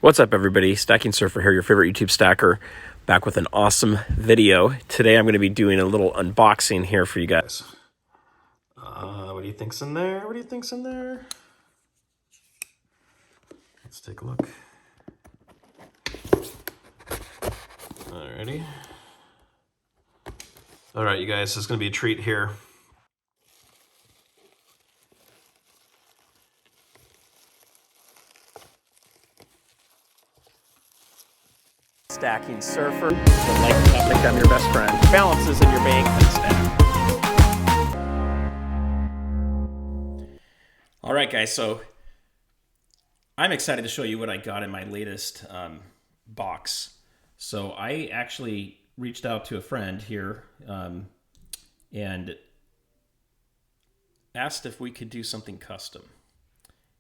What's up, everybody? Stacking Surfer here, your favorite YouTube stacker, back with an awesome video. Today I'm going to be doing a little unboxing here for you guys. What do you think's in there? What do you think's in there? Let's take a look. Alrighty. Alright, you guys, this is going to be a treat here. Stacking Surfer, the light can become your best friend. Balances in your bank and stack. All right, guys, so I'm excited to show you what I got in my latest box. So I actually reached out to a friend here and asked if we could do something custom.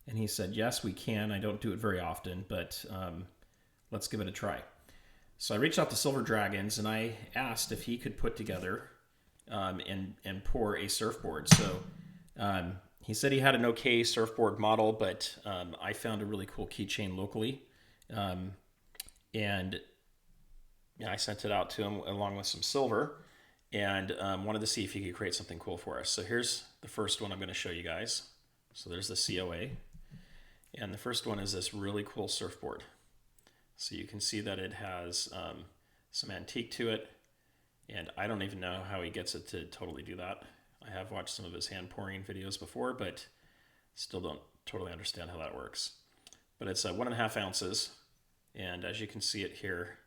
And he said, yes, we can. I don't do it very often, but let's give it a try. So I reached out to Silver Dragons and I asked if he could put together and pour a surfboard. So he said he had an okay surfboard model, but I found a really cool keychain locally. And yeah, I sent it out to him along with some silver and wanted to see if he could create something cool for us. So here's the first one I'm going to show you guys. So there's the COA. And the first one is this really cool surfboard. So you can see that it has some antique to it, and I don't even know how he gets it to totally do that. I have watched some of his hand pouring videos before, but still don't totally understand how that works. But it's 1.5 ounces, and as you can see it here,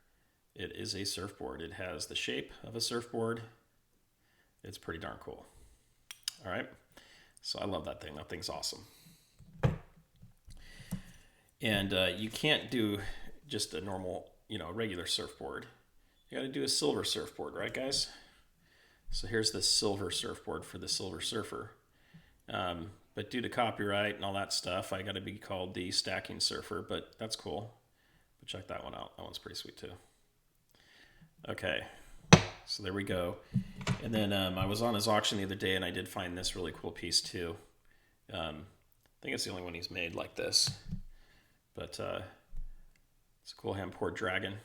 it is a surfboard. It has the shape of a surfboard. It's pretty darn cool. All right, so I love that thing. That thing's awesome. And you can't do just a normal, regular surfboard. You got to do a silver surfboard, right, guys? So here's the silver surfboard for the Silver Surfer. But due to copyright and all that stuff, I got to be called the Stacking Surfer, but that's cool. But check that one out. That one's pretty sweet too. Okay, so there we go. And then I was on his auction the other day and I did find this really cool piece too. I think it's the only one he's made like this. But it's a cool hand-poured dragon.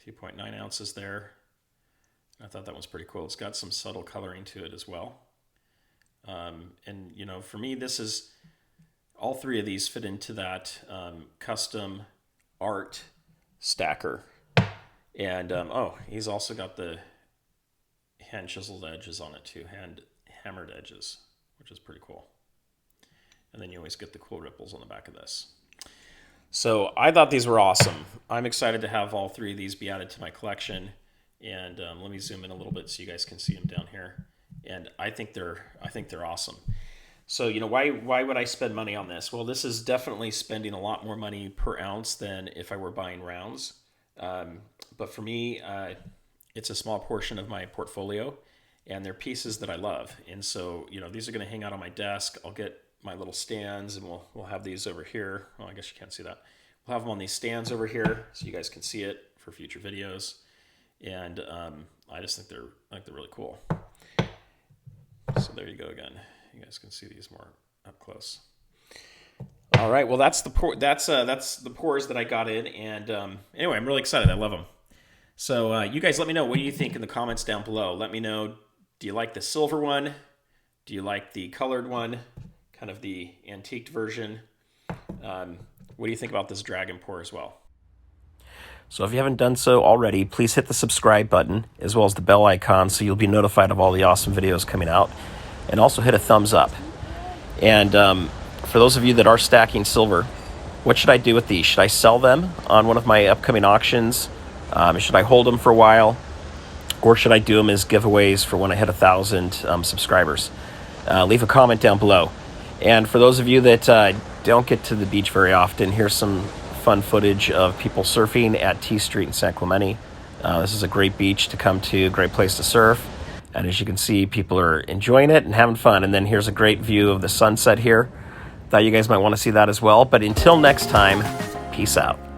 2.9 ounces there. I thought that was pretty cool. It's got some subtle coloring to it as well. And, for me, this is, all three of these fit into that custom art stacker. And, he's also got the hand chiseled edges on it too, hand hammered edges, which is pretty cool. And then you always get the cool ripples on the back of this. So I thought these were awesome. I'm excited to have all three of these be added to my collection. And let me zoom in a little bit so you guys can see them down here. And I think they're awesome. So why would I spend money on this? Well, this is definitely spending a lot more money per ounce than if I were buying rounds. But for me, it's a small portion of my portfolio, and they're pieces that I love. And so these are going to hang out on my desk. I'll get my little stands, and we'll have these over here. Well, I guess you can't see that. We'll have them on these stands over here so you guys can see it for future videos. And I just think they're really cool. So there you go again. You guys can see these more up close. All right, well that's the pours that I got in, and anyway, I'm really excited. I love them. So you guys let me know, what do you think in the comments down below? Let me know, do you like the silver one? Do you like the colored one? Kind of the antiqued version. What do you think about this dragon pour as well? So if you haven't done so already, please hit the subscribe button as well as the bell icon so you'll be notified of all the awesome videos coming out. And also hit a thumbs up. And for those of you that are stacking silver, what should I do with these? Should I sell them on one of my upcoming auctions? Should I hold them for a while? Or should I do them as giveaways for when I hit 1,000 subscribers? Leave a comment down below. And for those of you that don't get to the beach very often, here's some fun footage of people surfing at T Street in San Clemente. This is a great beach to come to, a great place to surf. And as you can see, people are enjoying it and having fun. And then here's a great view of the sunset here. Thought you guys might want to see that as well. But until next time, peace out.